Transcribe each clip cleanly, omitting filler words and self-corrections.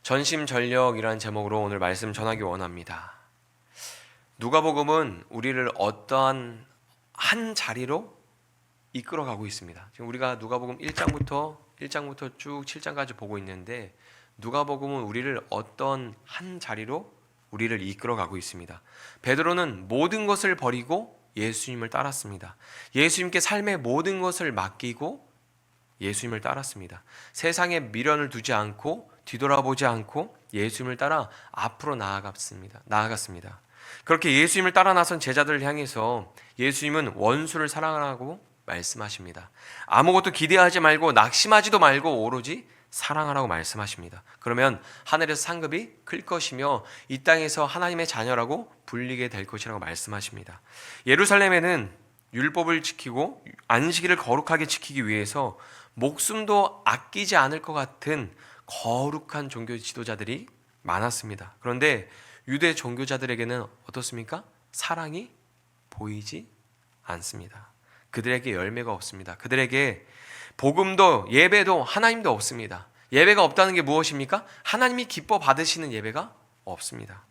전심전력이라는 제목으로 오늘 말씀 전하기 원합니다. 누가복음은 우리를 어떠한 한 자리로 이끌어가고 있습니다. 지금 우리가 누가복음 1장부터 쭉 7장까지 보고 있는데 누가복음은 우리를 어떤 한 자리로 우리를 이끌어가고 있습니다. 베드로는 모든 것을 버리고 예수님을 따랐습니다. 예수님께 삶의 모든 것을 맡기고 예수님을 따랐습니다. 세상에 미련을 두지 않고 뒤돌아보지 않고 예수님을 따라 앞으로 나아갔습니다. 그렇게 예수님을 따라 나선 제자들을 향해서 예수님은 원수를 사랑하라고 말씀하십니다. 아무것도 기대하지 말고 낙심하지도 말고 오로지 사랑하라고 말씀하십니다. 그러면 하늘에서 상급이 클 것이며 이 땅에서 하나님의 자녀라고 불리게 될 것이라고 말씀하십니다. 예루살렘에는 율법을 지키고 안식일을 거룩하게 지키기 위해서 목숨도 아끼지 않을 것 같은 거룩한 종교 지도자들이 많았습니다. 그런데 유대 종교자들에게는 어떻습니까? 사랑이 보이지 않습니다. 그들에게 열매가 없습니다. 그들에게 복음도 예배도 하나님도 없습니다. 예배가 없다는 게 무엇입니까? 하나님이 기뻐 받으시는 예배가 없습니다.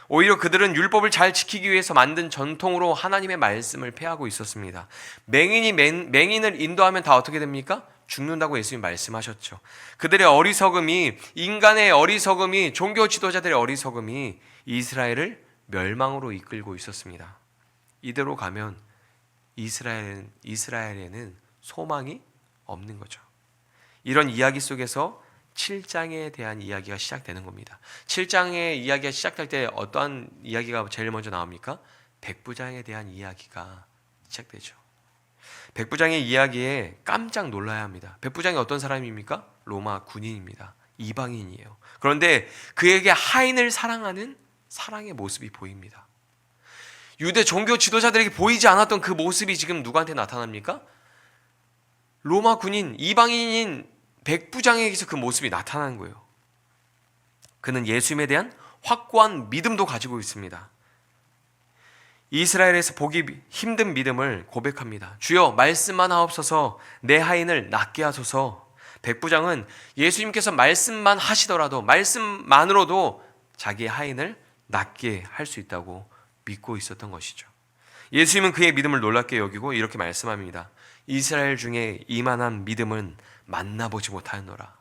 오히려 그들은 율법을 잘 지키기 위해서 만든 전통으로 하나님의 말씀을 폐하고 있었습니다. 맹인을 인도하면 다 어떻게 됩니까? 죽는다고 예수님 말씀하셨죠. 그들의 어리석음이, 인간의 어리석음이, 종교 지도자들의 어리석음이 이스라엘을 멸망으로 이끌고 있었습니다. 이대로 가면 이스라엘에는 소망이 없는 거죠. 이런 이야기 속에서 7장에 대한 이야기가 시작되는 겁니다. 7장의 이야기가 시작될 때 어떠한 이야기가 제일 먼저 나옵니까? 백부장에 대한 이야기가 시작되죠. 백부장의 이야기에 깜짝 놀라야 합니다. 백부장이 어떤 사람입니까? 로마 군인입니다. 이방인이에요. 그런데 그에게 하인을 사랑하는 사랑의 모습이 보입니다. 유대 종교 지도자들에게 보이지 않았던 그 모습이 지금 누구한테 나타납니까? 로마 군인, 이방인인 백부장에게서 그 모습이 나타나는 거예요. 그는 예수님에 대한 확고한 믿음도 가지고 있습니다. 이스라엘에서 보기 힘든 믿음을 고백합니다. 주여 말씀만 하옵소서, 내 하인을 낫게 하소서. 백부장은 예수님께서 말씀만 하시더라도, 말씀만으로도 자기의 하인을 낫게 할 수 있다고 믿고 있었던 것이죠. 예수님은 그의 믿음을 놀랍게 여기고 이렇게 말씀합니다. 이스라엘 중에 이만한 믿음은 만나보지 못하였노라.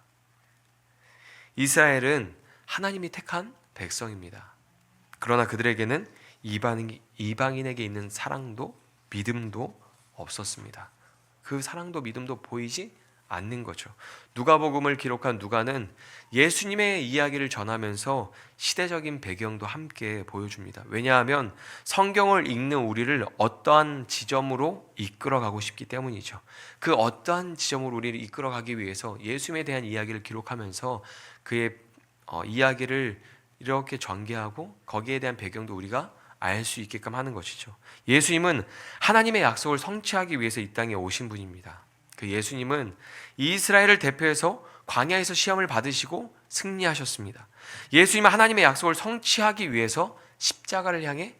이스라엘은 하나님이 택한 백성입니다. 그러나 그들에게는 이방인에게 있는 사랑도 믿음도 없었습니다. 그 사랑도 믿음도 보이지 않는 거죠. 누가복음을 기록한 누가는 예수님의 이야기를 전하면서 시대적인 배경도 함께 보여줍니다. 왜냐하면 성경을 읽는 우리를 어떠한 지점으로 이끌어가고 싶기 때문이죠. 그 어떠한 지점으로 우리를 이끌어가기 위해서 예수님에 대한 이야기를 기록하면서 그의 이야기를 이렇게 전개하고 거기에 대한 배경도 우리가 알 수 있게끔 하는 것이죠. 예수님은 하나님의 약속을 성취하기 위해서 이 땅에 오신 분입니다. 그 예수님은 이스라엘을 대표해서 광야에서 시험을 받으시고 승리하셨습니다. 예수님은 하나님의 약속을 성취하기 위해서 십자가를 향해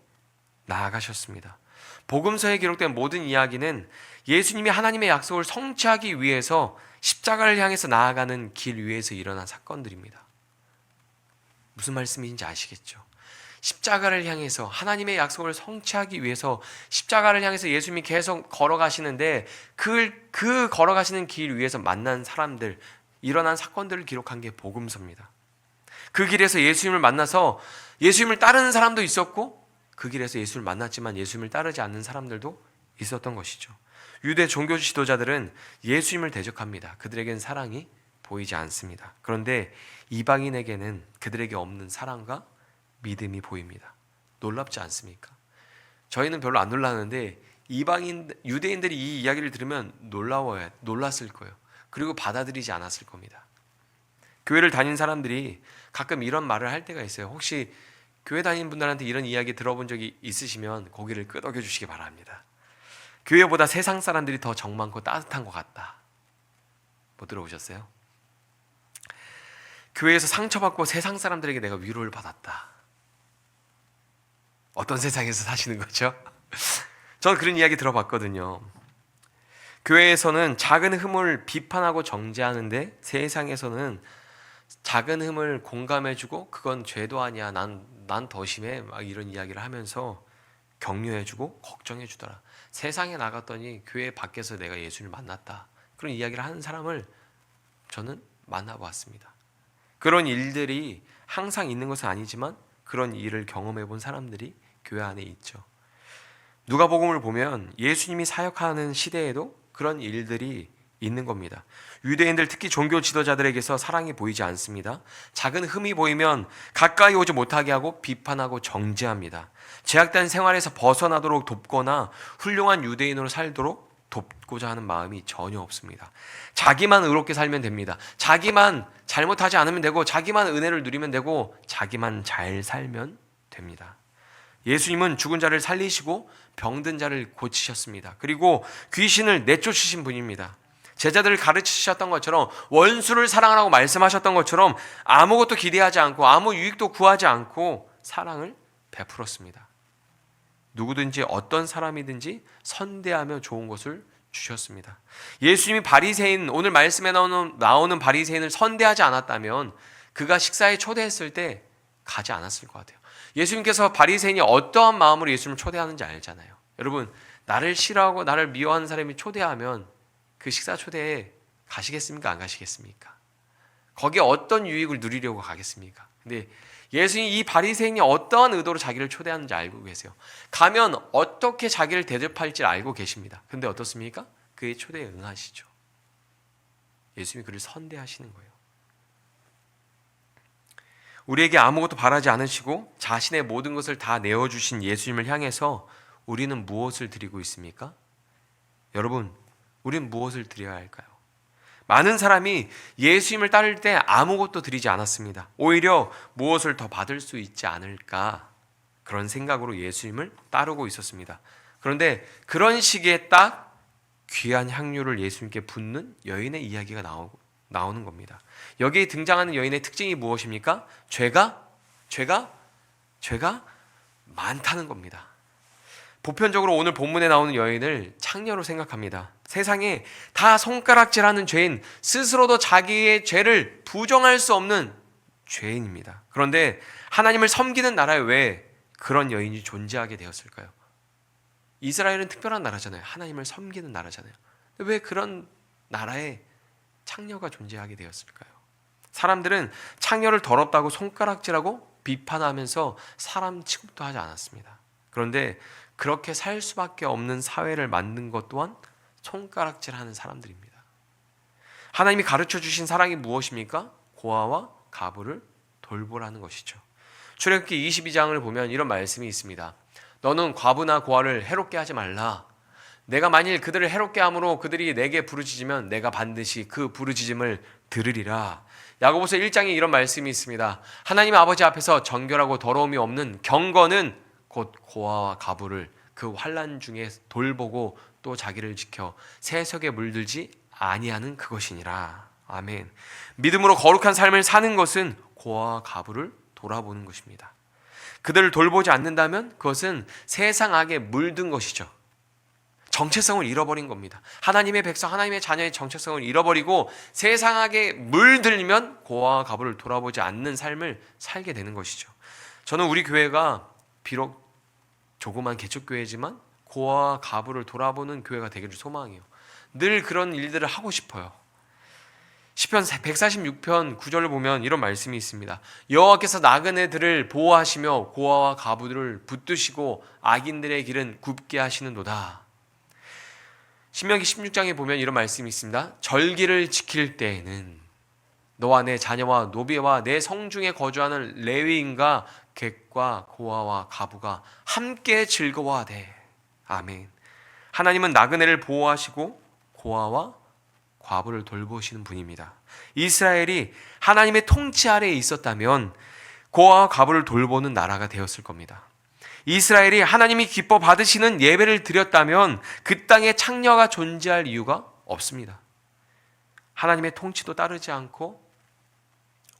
나아가셨습니다. 복음서에 기록된 모든 이야기는 예수님이 하나님의 약속을 성취하기 위해서 십자가를 향해서 나아가는 길 위에서 일어난 사건들입니다. 무슨 말씀인지 아시겠죠? 십자가를 향해서 하나님의 약속을 성취하기 위해서 십자가를 향해서 예수님이 계속 걸어가시는데 그 걸어가시는 길 위에서 만난 사람들, 일어난 사건들을 기록한 게 복음서입니다. 그 길에서 예수님을 만나서 예수님을 따르는 사람도 있었고 그 길에서 예수님을 만났지만 예수님을 따르지 않는 사람들도 있었던 것이죠. 유대 종교 지도자들은 예수님을 대적합니다. 그들에게는 사랑이 보이지 않습니다. 그런데 이방인에게는 그들에게 없는 사랑과 믿음이 보입니다. 놀랍지 않습니까? 저희는 별로 안 놀라는데 유대인들이 이 이야기를 들으면 놀랐을 거예요. 그리고 받아들이지 않았을 겁니다. 교회를 다닌 사람들이 가끔 이런 말을 할 때가 있어요. 혹시 교회 다니는 분들한테 이런 이야기 들어본 적이 있으시면 고개를 끄덕여 주시기 바랍니다. 교회보다 세상 사람들이 더 정 많고 따뜻한 것 같다. 못 들어보셨어요? 교회에서 상처받고 세상 사람들에게 내가 위로를 받았다. 어떤 세상에서 사시는 거죠? 저는 그런 이야기 들어봤거든요. 교회에서는 작은 흠을 비판하고 정죄하는데 세상에서는 작은 흠을 공감해주고 그건 죄도 아니야. 난 더 심해. 막 이런 이야기를 하면서 격려해주고 걱정해주더라. 세상에 나갔더니 교회 밖에서 내가 예수를 만났다. 그런 이야기를 하는 사람을 저는 만나보았습니다. 그런 일들이 항상 있는 것은 아니지만 그런 일을 경험해 본 사람들이 교회 안에 있죠. 누가복음을 보면 예수님이 사역하는 시대에도 그런 일들이 있는 겁니다. 유대인들 특히 종교 지도자들에게서 사랑이 보이지 않습니다. 작은 흠이 보이면 가까이 오지 못하게 하고 비판하고 정죄합니다. 제약된 생활에서 벗어나도록 돕거나 훌륭한 유대인으로 살도록 돕고자 하는 마음이 전혀 없습니다. 자기만 의롭게 살면 됩니다. 자기만 잘못하지 않으면 되고 자기만 은혜를 누리면 되고 자기만 잘 살면 됩니다. 예수님은 죽은 자를 살리시고 병든 자를 고치셨습니다. 그리고 귀신을 내쫓으신 분입니다. 제자들을 가르치셨던 것처럼 원수를 사랑하라고 말씀하셨던 것처럼 아무것도 기대하지 않고 아무 유익도 구하지 않고 사랑을 베풀었습니다. 누구든지 어떤 사람이든지 선대하며 좋은 것을 주셨습니다. 예수님이 바리새인, 오늘 말씀에 나오는 바리새인을 선대하지 않았다면 그가 식사에 초대했을 때 가지 않았을 것 같아요. 예수님께서 바리새인이 어떠한 마음으로 예수님을 초대하는지 알잖아요. 여러분, 나를 싫어하고 나를 미워하는 사람이 초대하면 그 식사 초대에 가시겠습니까? 안 가시겠습니까? 거기에 어떤 유익을 누리려고 가겠습니까? 근데 예수님이 이 바리새인이 어떠한 의도로 자기를 초대하는지 알고 계세요. 가면 어떻게 자기를 대접할지 알고 계십니다. 근데 어떻습니까? 그의 초대에 응하시죠. 예수님이 그를 선대하시는 거예요. 우리에게 아무것도 바라지 않으시고 자신의 모든 것을 다 내어주신 예수님을 향해서 우리는 무엇을 드리고 있습니까? 여러분, 우리는 무엇을 드려야 할까요? 많은 사람이 예수님을 따를 때 아무것도 드리지 않았습니다. 오히려 무엇을 더 받을 수 있지 않을까 그런 생각으로 예수님을 따르고 있었습니다. 그런데 그런 시기에 딱 귀한 향유를 예수님께 붓는 여인의 이야기가 나오는 겁니다. 여기에 등장하는 여인의 특징이 무엇입니까? 죄가 많다는 겁니다. 보편적으로 오늘 본문에 나오는 여인을 창녀로 생각합니다. 세상에 다 손가락질하는 죄인, 스스로도 자기의 죄를 부정할 수 없는 죄인입니다. 그런데 하나님을 섬기는 나라에 왜 그런 여인이 존재하게 되었을까요? 이스라엘은 특별한 나라잖아요. 하나님을 섬기는 나라잖아요. 왜 그런 나라에 창녀가 존재하게 되었을까요? 사람들은 창녀를 더럽다고 손가락질하고 비판하면서 사람 취급도 하지 않았습니다. 그런데 그렇게 살 수밖에 없는 사회를 만든 것 또한 손가락질하는 사람들입니다. 하나님이 가르쳐 주신 사랑이 무엇입니까? 고아와 가부를 돌보라는 것이죠. 출애굽기 22장을 보면 이런 말씀이 있습니다. 너는 과부나 고아를 해롭게 하지 말라. 내가 만일 그들을 해롭게 함으로 그들이 내게 부르짖으면 내가 반드시 그 부르짖음을 들으리라. 야고보서 1장에 이런 말씀이 있습니다. 하나님 아버지 앞에서 정결하고 더러움이 없는 경건은 곧 고아와 가부를 그 환난 중에 돌보고 또 자기를 지켜 세속에 물들지 아니하는 그것이니라. 아멘. 믿음으로 거룩한 삶을 사는 것은 고아와 가부를 돌아보는 것입니다. 그들을 돌보지 않는다면 그것은 세상 악에 물든 것이죠. 정체성을 잃어버린 겁니다. 하나님의 백성, 하나님의 자녀의 정체성을 잃어버리고 세상 악에 물들면 고아와 가부를 돌아보지 않는 삶을 살게 되는 것이죠. 저는 우리 교회가 비록 조그만 개척교회지만 고아와 가부를 돌아보는 교회가 되기를 소망해요. 늘 그런 일들을 하고 싶어요. 시편 146편 9절을 보면 이런 말씀이 있습니다. 여호와께서 나그네들을 보호하시며 고아와 가부들을 붙드시고 악인들의 길은 굽게 하시는도다. 신명기 16장에 보면 이런 말씀이 있습니다. 절기를 지킬 때에는 너와 내 자녀와 노비와 내 성중에 거주하는 레위인과 객과 고아와 가부가 함께 즐거워하되. 아멘. 하나님은 나그네를 보호하시고 고아와 과부를 돌보시는 분입니다. 이스라엘이 하나님의 통치 아래에 있었다면 고아와 과부를 돌보는 나라가 되었을 겁니다. 이스라엘이 하나님이 기뻐 받으시는 예배를 드렸다면 그 땅에 창녀가 존재할 이유가 없습니다. 하나님의 통치도 따르지 않고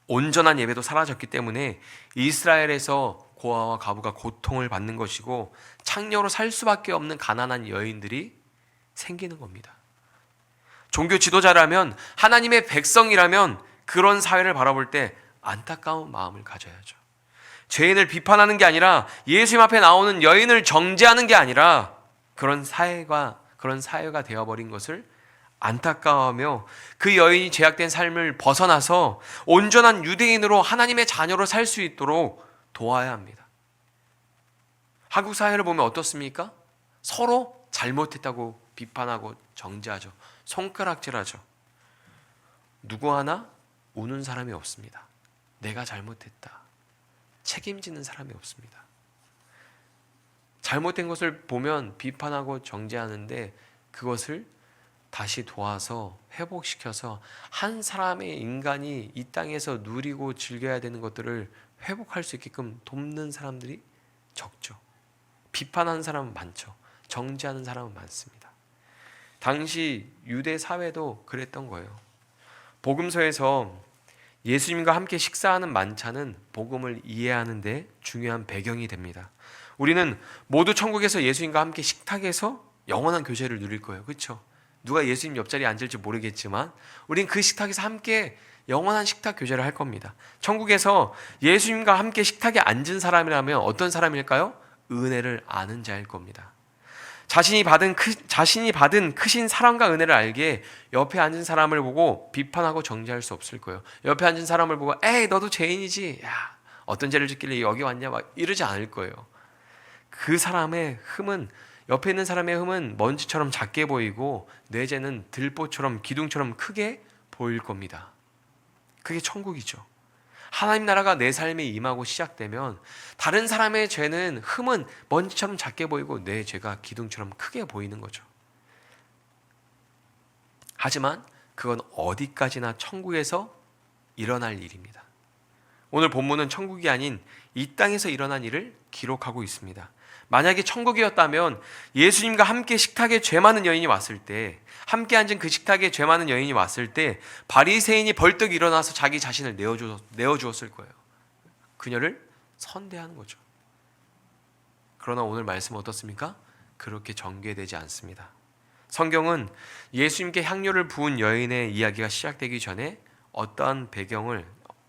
온전한 예배도 사라졌기 때문에 이스라엘에서 고아와 과부가 고통을 받는 것이고 창녀로 살 수밖에 없는 가난한 여인들이 생기는 겁니다. 종교 지도자라면, 하나님의 백성이라면 그런 사회를 바라볼 때 안타까운 마음을 가져야죠. 죄인을 비판하는 게 아니라 예수님 앞에 나오는 여인을 정죄하는 게 아니라 그런 사회가 되어버린 것을 안타까워하며 그 여인이 죄악된 삶을 벗어나서 온전한 유대인으로 하나님의 자녀로 살 수 있도록 도와야 합니다. 한국 사회를 보면 어떻습니까? 서로 잘못했다고 비판하고 정죄하죠. 손가락질하죠. 누구 하나 우는 사람이 없습니다. 내가 잘못했다. 책임지는 사람이 없습니다. 잘못된 것을 보면 비판하고 정죄하는데 그것을 다시 도와서 회복시켜서 한 사람의 인간이 이 땅에서 누리고 즐겨야 되는 것들을 회복할 수 있게끔 돕는 사람들이 적죠. 비판하는 사람은 많죠. 정죄하는 사람은 많습니다. 당시 유대 사회도 그랬던 거예요. 복음서에서 예수님과 함께 식사하는 만찬은 복음을 이해하는 데 중요한 배경이 됩니다. 우리는 모두 천국에서 예수님과 함께 식탁에서 영원한 교제를 누릴 거예요. 그렇죠? 누가 예수님 옆자리에 앉을지 모르겠지만 우린 그 식탁에서 함께 영원한 식탁 교제를 할 겁니다. 천국에서 예수님과 함께 식탁에 앉은 사람이라면 어떤 사람일까요? 은혜를 아는 자일 겁니다. 자신이 받은 크신 사랑과 은혜를 알기에 옆에 앉은 사람을 보고 비판하고 정죄할 수 없을 거예요. 옆에 앉은 사람을 보고 에이 너도 죄인이지, 야 어떤 죄를 짓길래 여기 왔냐 막 이러지 않을 거예요. 그 사람의 흠은, 옆에 있는 사람의 흠은 먼지처럼 작게 보이고 내 죄는 들보처럼 기둥처럼 크게 보일 겁니다. 그게 천국이죠. 하나님 나라가 내 삶에 임하고 시작되면 다른 사람의 죄는, 흠은 먼지처럼 작게 보이고 내 죄가 기둥처럼 크게 보이는 거죠. 하지만 그건 어디까지나 천국에서 일어날 일입니다. 오늘 본문은 천국이 아닌 이 땅에서 일어난 일을 기록하고 있습니다. 만약에 천국이었다면 예수님과 함께 식탁에 죄 많은 여인이 왔을 때, 함께 앉은 그 식탁에 죄 많은 여인이 왔을 때 바리새인이 벌떡 일어나서 자기 자신을 내어주었을 거예요. 그녀를 선대하는 거죠. 그러나 오늘 말씀은 어떻습니까? 그렇게 전개되지 않습니다. 성경은 예수님께 향료를 부은 여인의 이야기가 시작되기 전에 어떠한 배경을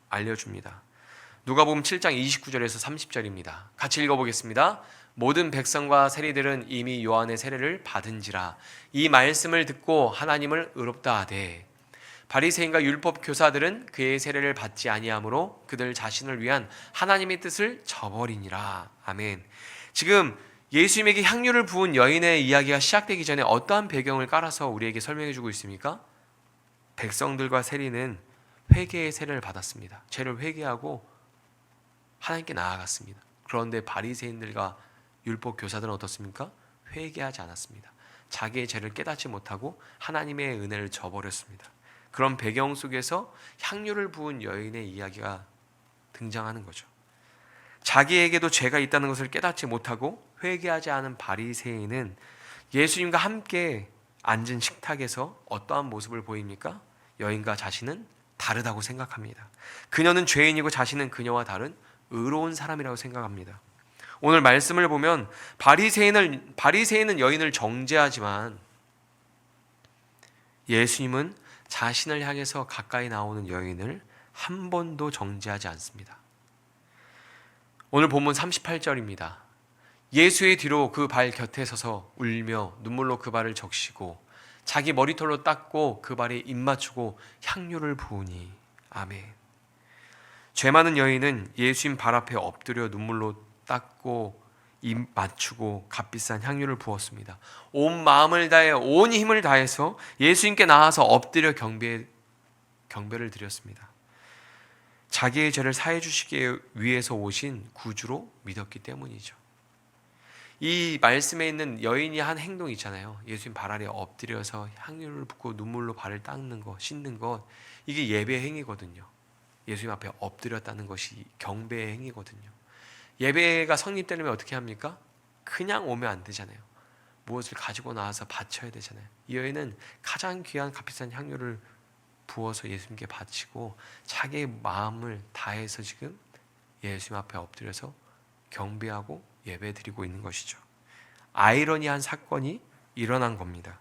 알려줍니다. 누가복음 7장 29절에서 30절입니다. 같이 읽어보겠습니다. 모든 백성과 세리들은 이미 요한의 세례를 받은지라 이 말씀을 듣고 하나님을 의롭다 하되 바리새인과 율법 교사들은 그의 세례를 받지 아니하므로 그들 자신을 위한 하나님의 뜻을 저버리니라. 아멘. 지금 예수님에게 향유를 부은 여인의 이야기가 시작되기 전에 어떠한 배경을 깔아서 우리에게 설명해 주고 있습니까? 백성들과 세리는 회개의 세례를 받았습니다. 죄를 회개하고 하나님께 나아갔습니다. 그런데 바리새인들과 율법 교사들은 어떻습니까? 회개하지 않았습니다. 자기의 죄를 깨닫지 못하고 하나님의 은혜를 저버렸습니다. 그런 배경 속에서 향유를 부은 여인의 이야기가 등장하는 거죠. 자기에게도 죄가 있다는 것을 깨닫지 못하고 회개하지 않은 바리새인은 예수님과 함께 앉은 식탁에서 어떠한 모습을 보입니까? 여인과 자신은 다르다고 생각합니다. 그녀는 죄인이고 자신은 그녀와 다른 의로운 사람이라고 생각합니다. 오늘 말씀을 보면 바리새인은 여인을 정죄하지만 예수님은 자신을 향해서 가까이 나오는 여인을 한 번도 정죄하지 않습니다. 오늘 본문 38절입니다. 예수의 뒤로 그 발 곁에 서서 울며 눈물로 그 발을 적시고 자기 머리털로 닦고 그 발에 입 맞추고 향유를 부으니. 아멘. 죄 많은 여인은 예수님 발 앞에 엎드려 눈물로 닦고 입 맞추고 값비싼 향유를 부었습니다. 온 마음을 다해 온 힘을 다해서 예수님께 나와서 엎드려 경배를 드렸습니다. 자기의 죄를 사해 주시기 위해서 오신 구주로 믿었기 때문이죠. 이 말씀에 있는 여인이 한 행동 있잖아요. 예수님 발 아래 엎드려서 향유를 붓고 눈물로 발을 닦는 것, 씻는 것, 이게 예배의 행위거든요. 예수님 앞에 엎드렸다는 것이 경배의 행위거든요. 예배가 성립되려면 어떻게 합니까? 그냥 오면 안 되잖아요. 무엇을 가지고 나와서 바쳐야 되잖아요. 이 여인은 가장 귀한 값비싼 향유를 부어서 예수님께 바치고 자기의 마음을 다해서 지금 예수님 앞에 엎드려서 경배하고 예배드리고 있는 것이죠. 아이러니한 사건이 일어난 겁니다.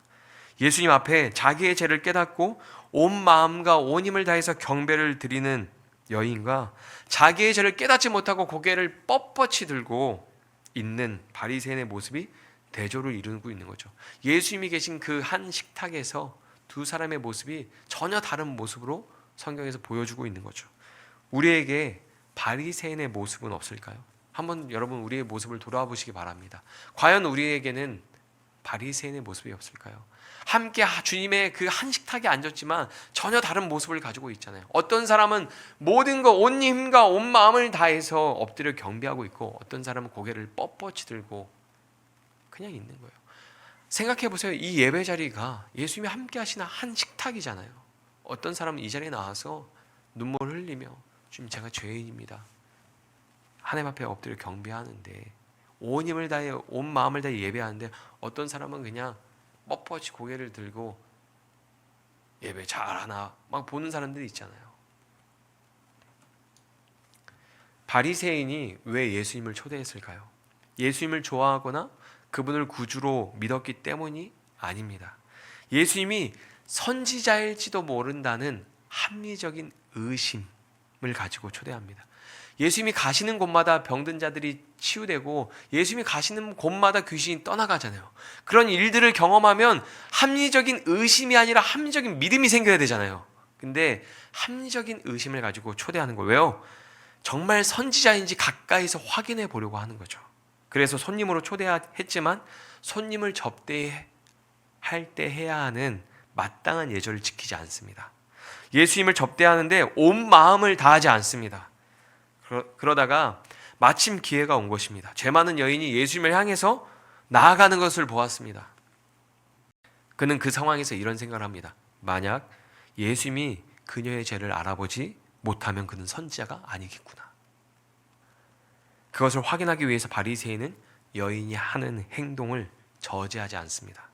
예수님 앞에 자기의 죄를 깨닫고 온 마음과 온 힘을 다해서 경배를 드리는 여인과 자기의 죄를 깨닫지 못하고 고개를 뻣뻣이 들고 있는 바리새인의 모습이 대조를 이루고 있는 거죠. 예수님이 계신 그 한 식탁에서 두 사람의 모습이 전혀 다른 모습으로 성경에서 보여주고 있는 거죠. 우리에게 바리새인의 모습은 없을까요? 한번 여러분 우리의 모습을 돌아보시기 바랍니다. 과연 우리에게는 바리새인의 모습이 없을까요? 함께 주님의 그 한 식탁에 앉았지만 전혀 다른 모습을 가지고 있잖아요. 어떤 사람은 모든 것, 온 힘과 온 마음을 다해서 엎드려 경배하고 있고, 어떤 사람은 고개를 뻣뻣이 들고 그냥 있는 거예요. 생각해 보세요. 이 예배 자리가 예수님이 함께 하시는 한 식탁이잖아요. 어떤 사람은 이 자리에 나와서 눈물 흘리며 주님 제가 죄인입니다, 하나님 앞에 엎드려 경배하는데, 온 힘을 다해 온 마음을 다해 예배하는데, 어떤 사람은 그냥 뻣뻣이 고개를 들고 예배 잘하나 막 보는 사람들이 있잖아요. 바리새인이 왜 예수님을 초대했을까요? 예수님을 좋아하거나 그분을 구주로 믿었기 때문이 아닙니다. 예수님이 선지자일지도 모른다는 합리적인 의심을 가지고 초대합니다. 예수님이 가시는 곳마다 병든 자들이 치유되고 예수님이 가시는 곳마다 귀신이 떠나가잖아요. 그런 일들을 경험하면 합리적인 의심이 아니라 합리적인 믿음이 생겨야 되잖아요. 근데 합리적인 의심을 가지고 초대하는 거예요. 왜요? 정말 선지자인지 가까이서 확인해 보려고 하는 거죠. 그래서 손님으로 초대했지만 손님을 접대할 때 해야 하는 마땅한 예절을 지키지 않습니다. 예수님을 접대하는데 온 마음을 다하지 않습니다. 그러다가 마침 기회가 온 것입니다. 죄 많은 여인이 예수님을 향해서 나아가는 것을 보았습니다. 그는 그 상황에서 이런 생각을 합니다. 만약 예수님이 그녀의 죄를 알아보지 못하면 그는 선지자가 아니겠구나. 그것을 확인하기 위해서 바리새인은 여인이 하는 행동을 저지하지 않습니다.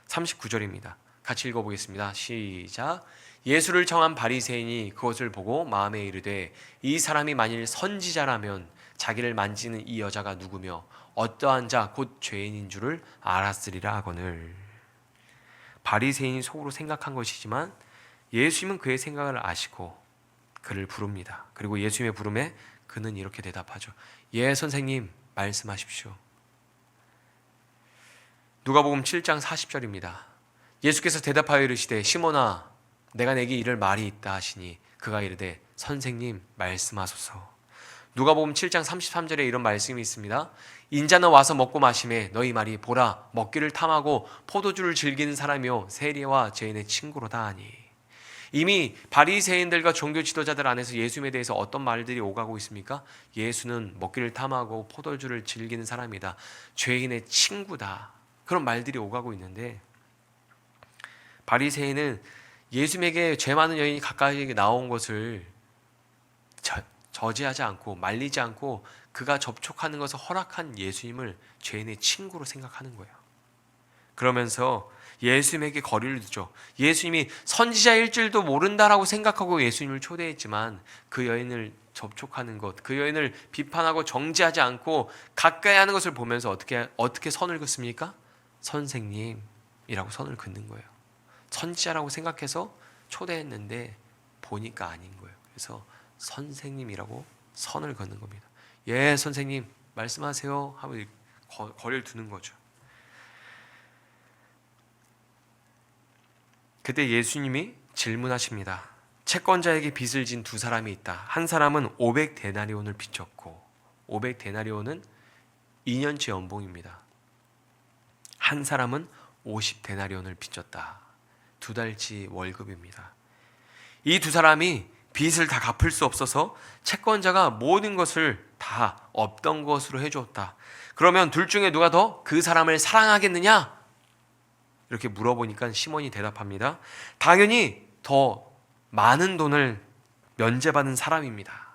39절입니다. 같이 읽어보겠습니다. 시작. 예수를 청한 바리새인이 그것을 보고 마음에 이르되 이 사람이 만일 선지자라면 자기를 만지는 이 여자가 누구며 어떠한 자 곧 죄인인 줄을 알았으리라 하거늘. 바리새인이 속으로 생각한 것이지만 예수님은 그의 생각을 아시고 그를 부릅니다. 그리고 예수님의 부름에 그는 이렇게 대답하죠. 예, 선생님 말씀하십시오. 누가복음 7장 40절입니다. 예수께서 대답하여 이르시되 시몬아 내가 내게 이를 말이 있다 하시니 그가 이르되 선생님 말씀하소서. 누가복음 7장 33절에 이런 말씀이 있습니다. 인자는 와서 먹고 마시매 너희 말이 보라 먹기를 탐하고 포도주를 즐기는 사람이요 세리와 죄인의 친구로다 하니. 이미 바리새인들과 종교 지도자들 안에서 예수님에 대해서 어떤 말들이 오가고 있습니까? 예수는 먹기를 탐하고 포도주를 즐기는 사람이다, 죄인의 친구다, 그런 말들이 오가고 있는데, 바리새인은 예수님에게 죄 많은 여인이 가까이 나온 것을 저지하지 않고 말리지 않고 그가 접촉하는 것을 허락한 예수님을 죄인의 친구로 생각하는 거예요. 그러면서 예수님에게 거리를 두죠. 예수님이 선지자일 줄도 모른다라고 생각하고 예수님을 초대했지만 그 여인을 접촉하는 것, 그 여인을 비판하고 정죄하지 않고 가까이 하는 것을 보면서 어떻게 선을 긋습니까? 선생님이라고 선을 긋는 거예요. 선지자라고 생각해서 초대했는데 보니까 아닌 거예요. 그래서 선생님이라고 선을 긋는 겁니다. 예, 선생님 말씀하세요 하고 거리를 두는 거죠. 그때 예수님이 질문하십니다. 채권자에게 빚을 진 두 사람이 있다. 한 사람은 500데나리온을 빚졌고, 500데나리온은 2년치 연봉입니다. 한 사람은 50데나리온을 빚졌다. 2달치 월급입니다. 이 두 사람이 빚을 다 갚을 수 없어서 채권자가 모든 것을 다 없던 것으로 해주었다. 그러면 둘 중에 누가 더 그 사람을 사랑하겠느냐? 이렇게 물어보니까 시몬이 대답합니다. 당연히 더 많은 돈을 면제받은 사람입니다.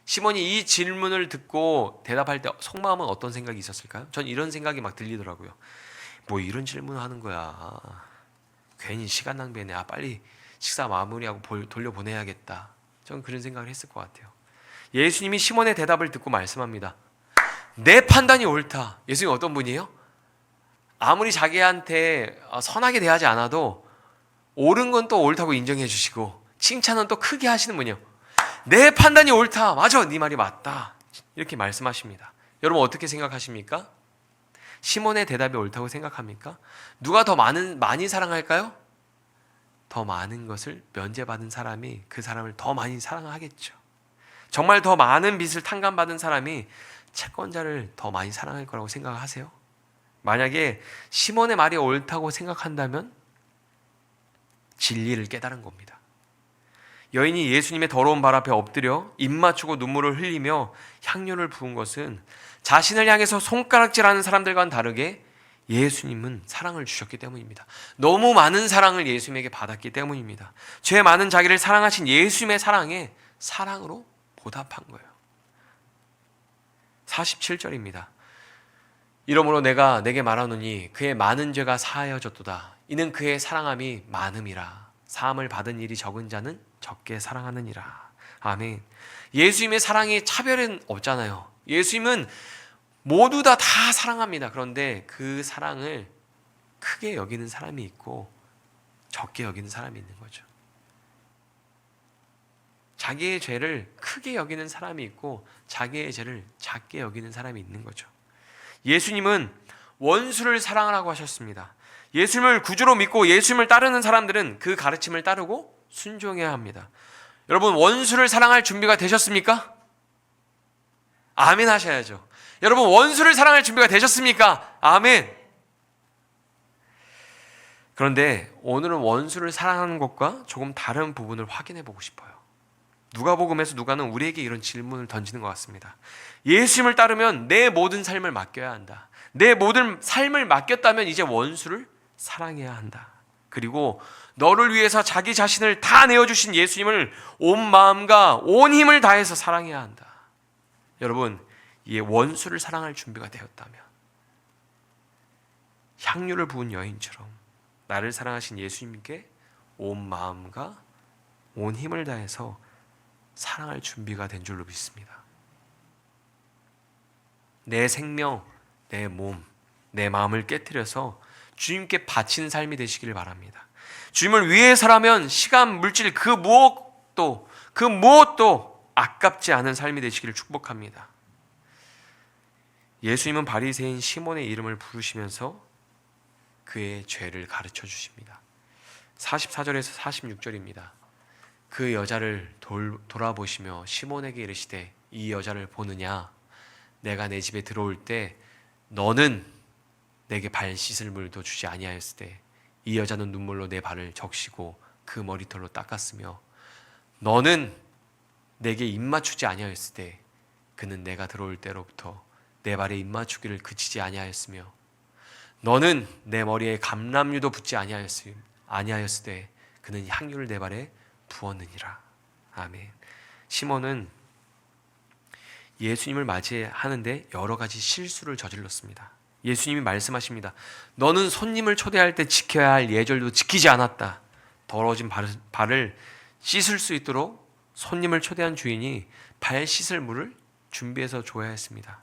시몬이 이 질문을 듣고 대답할 때 속마음은 어떤 생각이 있었을까요? 전 이런 생각이 막 들리더라고요. 뭐 이런 질문을 하는 거야. 괜히 시간 낭비네. 빨리 식사 마무리하고 돌려보내야겠다. 전 그런 생각을 했을 것 같아요. 예수님이 시몬의 대답을 듣고 말씀합니다. 내 판단이 옳다. 예수님이 어떤 분이에요? 아무리 자기한테 선하게 대하지 않아도 옳은 건 또 옳다고 인정해 주시고 칭찬은 또 크게 하시는 분이요. 내 판단이 옳다. 맞아. 네 말이 맞다. 이렇게 말씀하십니다. 여러분 어떻게 생각하십니까? 시몬의 대답이 옳다고 생각합니까? 누가 더 많이 사랑할까요? 더 많은 것을 면제받은 사람이 그 사람을 더 많이 사랑하겠죠. 정말 더 많은 빚을 탕감받은 사람이 채권자를 더 많이 사랑할 거라고 생각하세요? 만약에 시몬의 말이 옳다고 생각한다면 진리를 깨달은 겁니다. 여인이 예수님의 더러운 발 앞에 엎드려 입 맞추고 눈물을 흘리며 향료를 부은 것은 자신을 향해서 손가락질하는 사람들과는 다르게 예수님은 사랑을 주셨기 때문입니다. 너무 많은 사랑을 예수님에게 받았기 때문입니다. 죄 많은 자기를 사랑하신 예수님의 사랑에 사랑으로 보답한 거예요. 47절입니다. 이러므로 내가 내게 말하노니 그의 많은 죄가 사하여졌도다. 이는 그의 사랑함이 많음이라. 사함을 받은 일이 적은 자는 적게 사랑하느니라. 아멘. 예수님의 사랑에 차별은 없잖아요. 예수님은 모두 다 사랑합니다. 그런데 그 사랑을 크게 여기는 사람이 있고 적게 여기는 사람이 있는 거죠. 자기의 죄를 크게 여기는 사람이 있고 자기의 죄를 작게 여기는 사람이 있는 거죠. 예수님은 원수를 사랑하라고 하셨습니다. 예수님을 구주로 믿고 예수님을 따르는 사람들은 그 가르침을 따르고 순종해야 합니다. 여러분 원수를 사랑할 준비가 되셨습니까? 아멘 하셔야죠. 여러분 원수를 사랑할 준비가 되셨습니까? 아멘. 그런데 오늘은 원수를 사랑하는 것과 조금 다른 부분을 확인해 보고 싶어요. 누가복음에서 누가는 우리에게 이런 질문을 던지는 것 같습니다. 예수님을 따르면 내 모든 삶을 맡겨야 한다. 내 모든 삶을 맡겼다면 이제 원수를 사랑해야 한다. 그리고 너를 위해서 자기 자신을 다 내어주신 예수님을 온 마음과 온 힘을 다해서 사랑해야 한다. 여러분, 이 원수를 사랑할 준비가 되었다면 향유를 부은 여인처럼 나를 사랑하신 예수님께 온 마음과 온 힘을 다해서 사랑할 준비가 된 줄로 믿습니다. 내 생명, 내 몸, 내 마음을 깨트려서 주님께 바치는 삶이 되시기를 바랍니다. 주님을 위해서라면 시간, 물질 그 무엇도 아깝지 않은 삶이 되시기를 축복합니다. 예수님은 바리새인 시몬의 이름을 부르시면서 그의 죄를 가르쳐 주십니다. 44절에서 46절입니다. 그 여자를 돌아보시며 시몬에게 이르시되 이 여자를 보느냐? 내가 내 집에 들어올 때 너는 내게 발 씻을 물도 주지 아니하였을 때 이 여자는 눈물로 내 발을 적시고 그 머리털로 닦았으며 너는 내게 입 맞추지 아니하였을 때 그는 내가 들어올 때로부터 내 발에 입 맞추기를 그치지 아니하였으며 너는 내 머리에 감람유도 붓지 아니하였을 때 그는 향유를 내 발에 부었느니라. 아멘. 시몬은 예수님을 맞이하는데 여러 가지 실수를 저질렀습니다. 예수님이 말씀하십니다. 너는 손님을 초대할 때 지켜야 할 예절도 지키지 않았다. 더러워진 발을 씻을 수 있도록 손님을 초대한 주인이 발 씻을 물을 준비해서 줘야 했습니다.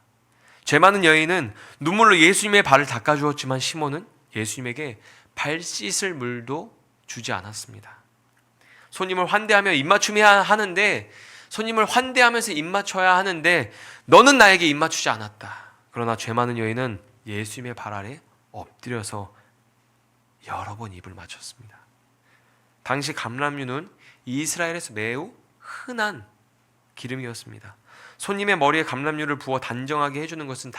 죄 많은 여인은 눈물로 예수님의 발을 닦아주었지만 시몬은 예수님에게 발 씻을 물도 주지 않았습니다. 손님을 환대하며 입맞춤해야 하는데 손님을 환대하면서 입맞춰야 하는데 너는 나에게 입맞추지 않았다. 그러나 죄 많은 여인은 예수님의 발 아래 엎드려서 여러 번 입을 맞췄습니다. 당시 감람유는 이스라엘에서 매우 흔한 기름이었습니다. 손님의 머리에 감람유를 부어 단정하게 해주는 것은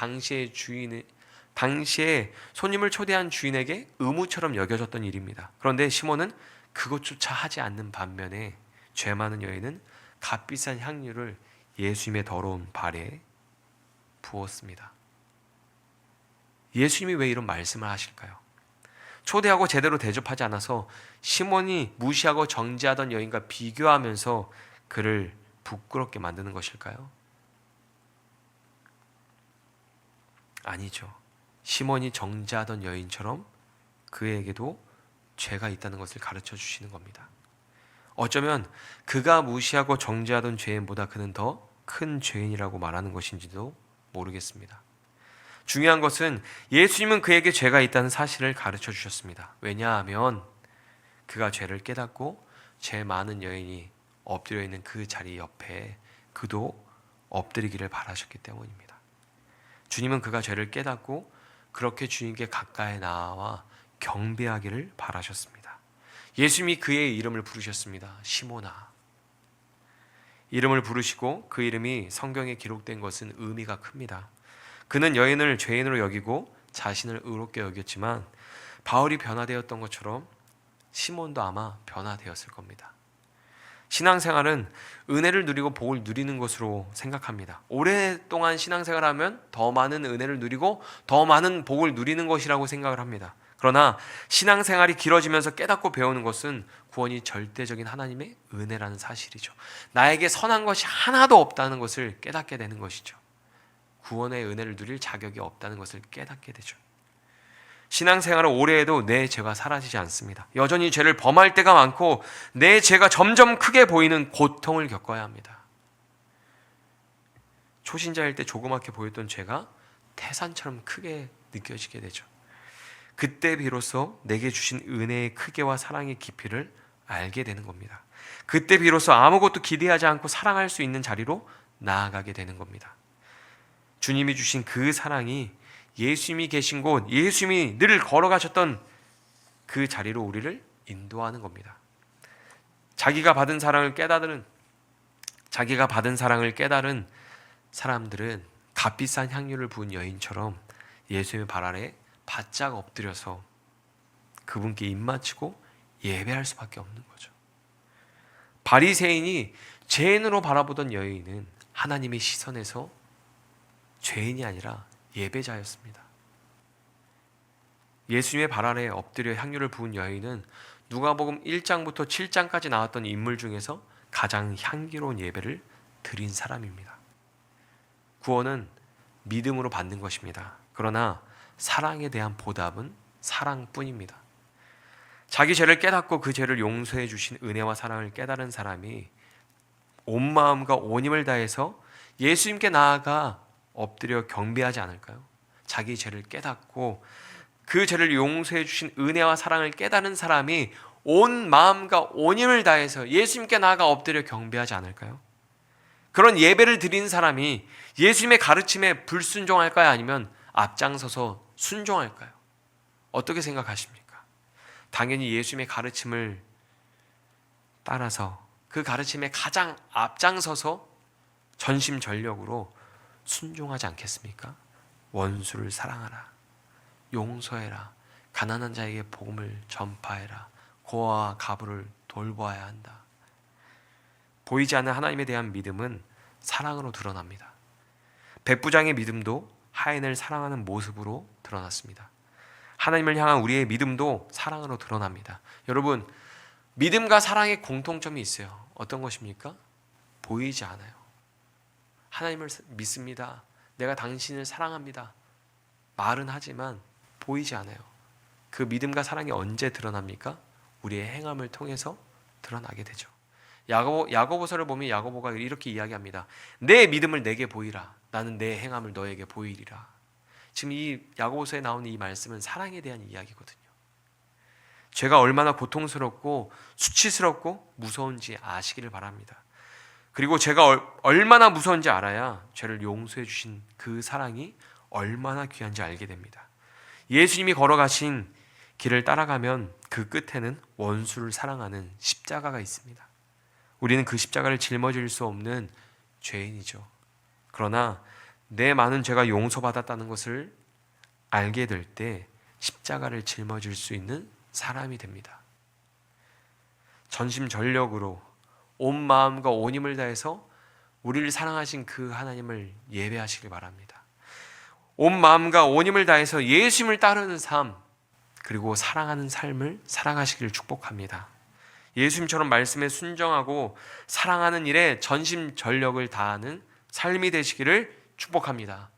당시에 손님을 초대한 주인에게 의무처럼 여겨졌던 일입니다. 그런데 시몬은 그것조차 하지 않는 반면에 죄 많은 여인은 값비싼 향유를 예수님의 더러운 발에 부었습니다. 예수님이 왜 이런 말씀을 하실까요? 초대하고 제대로 대접하지 않아서 시몬이 무시하고 정죄하던 여인과 비교하면서 그를 부끄럽게 만드는 것일까요? 아니죠. 시몬이 정죄하던 여인처럼 그에게도 죄가 있다는 것을 가르쳐 주시는 겁니다. 어쩌면 그가 무시하고 정죄하던 죄인보다 그는 더 큰 죄인이라고 말하는 것인지도 모르겠습니다. 중요한 것은 예수님은 그에게 죄가 있다는 사실을 가르쳐 주셨습니다. 왜냐하면 그가 죄를 깨닫고 죄 많은 여인이 엎드려 있는 그 자리 옆에 그도 엎드리기를 바라셨기 때문입니다. 주님은 그가 죄를 깨닫고 그렇게 주님께 가까이 나와 경배하기를 바라셨습니다. 예수님이 그의 이름을 부르셨습니다. 시몬아. 이름을 부르시고 그 이름이 성경에 기록된 것은 의미가 큽니다. 그는 여인을 죄인으로 여기고 자신을 의롭게 여겼지만 바울이 변화되었던 것처럼 시몬도 아마 변화되었을 겁니다. 신앙생활은 은혜를 누리고 복을 누리는 것으로 생각합니다. 오랫동안 신앙생활하면 더 많은 은혜를 누리고 더 많은 복을 누리는 것이라고 생각을 합니다. 그러나 신앙생활이 길어지면서 깨닫고 배우는 것은 구원이 절대적인 하나님의 은혜라는 사실이죠. 나에게 선한 것이 하나도 없다는 것을 깨닫게 되는 것이죠. 구원의 은혜를 누릴 자격이 없다는 것을 깨닫게 되죠. 신앙생활을 오래 해도 내 죄가 사라지지 않습니다. 여전히 죄를 범할 때가 많고 내 죄가 점점 크게 보이는 고통을 겪어야 합니다. 초신자일 때 조그맣게 보였던 죄가 태산처럼 크게 느껴지게 되죠. 그때 비로소 내게 주신 은혜의 크기와 사랑의 깊이를 알게 되는 겁니다. 그때 비로소 아무것도 기대하지 않고 사랑할 수 있는 자리로 나아가게 되는 겁니다. 주님이 주신 그 사랑이 예수님이 계신 곳, 예수님이 늘 걸어가셨던 그 자리로 우리를 인도하는 겁니다. 자기가 받은 사랑을 깨달은 사람들은 값비싼 향유를 부은 여인처럼 예수님의 발 아래 바짝 엎드려서 그분께 입맞추고 예배할 수밖에 없는 거죠. 바리새인이 죄인으로 바라보던 여인은 하나님의 시선에서 죄인이 아니라 예배자였습니다. 예수님의 발 아래 엎드려 향유를 부은 여인은 누가복음 1장부터 7장까지 나왔던 인물 중에서 가장 향기로운 예배를 드린 사람입니다. 구원은 믿음으로 받는 것입니다. 그러나 사랑에 대한 보답은 사랑뿐입니다. 자기 죄를 깨닫고 그 죄를 용서해 주신 은혜와 사랑을 깨달은 사람이 온 마음과 온 힘을 다해서 예수님께 나아가 엎드려 경배하지 않을까요? 자기 죄를 깨닫고 그 죄를 용서해 주신 은혜와 사랑을 깨달은 사람이 온 마음과 온 힘을 다해서 예수님께 나아가 엎드려 경배하지 않을까요? 그런 예배를 드린 사람이 예수님의 가르침에 불순종할까요? 아니면 앞장서서 순종할까요? 어떻게 생각하십니까? 당연히 예수님의 가르침을 따라서 그 가르침에 가장 앞장서서 전심전력으로 순종하지 않겠습니까? 원수를 사랑하라, 용서해라, 가난한 자에게 복음을 전파해라, 고아와 가부를 돌보아야 한다. 보이지 않는 하나님에 대한 믿음은 사랑으로 드러납니다. 백부장의 믿음도 하인을 사랑하는 모습으로 드러났습니다. 하나님을 향한 우리의 믿음도 사랑으로 드러납니다. 여러분, 믿음과 사랑의 공통점이 있어요. 어떤 것입니까? 보이지 않아요. 하나님을 믿습니다. 내가 당신을 사랑합니다. 말은 하지만 보이지 않아요. 그 믿음과 사랑이 언제 드러납니까? 우리의 행함을 통해서 드러나게 되죠. 야고보서를 보면 야고보가 이렇게 이야기합니다. 내 믿음을 내게 보이라. 나는 내 행함을 너에게 보이리라. 지금 이 야고보서에 나오는 이 말씀은 사랑에 대한 이야기거든요. 죄가 얼마나 고통스럽고 수치스럽고 무서운지 아시기를 바랍니다. 그리고 죄가 얼마나 무서운지 알아야 죄를 용서해 주신 그 사랑이 얼마나 귀한지 알게 됩니다. 예수님이 걸어가신 길을 따라가면 그 끝에는 원수를 사랑하는 십자가가 있습니다. 우리는 그 십자가를 짊어질 수 없는 죄인이죠. 그러나 내 많은 죄가 용서받았다는 것을 알게 될 때 십자가를 짊어질 수 있는 사람이 됩니다. 전심전력으로 온 마음과 온 힘을 다해서 우리를 사랑하신 그 하나님을 예배하시길 바랍니다. 온 마음과 온 힘을 다해서 예수님을 따르는 삶, 그리고 사랑하는 삶을 살아가시기를 축복합니다. 예수님처럼 말씀에 순종하고 사랑하는 일에 전심전력을 다하는 삶이 되시기를 축복합니다.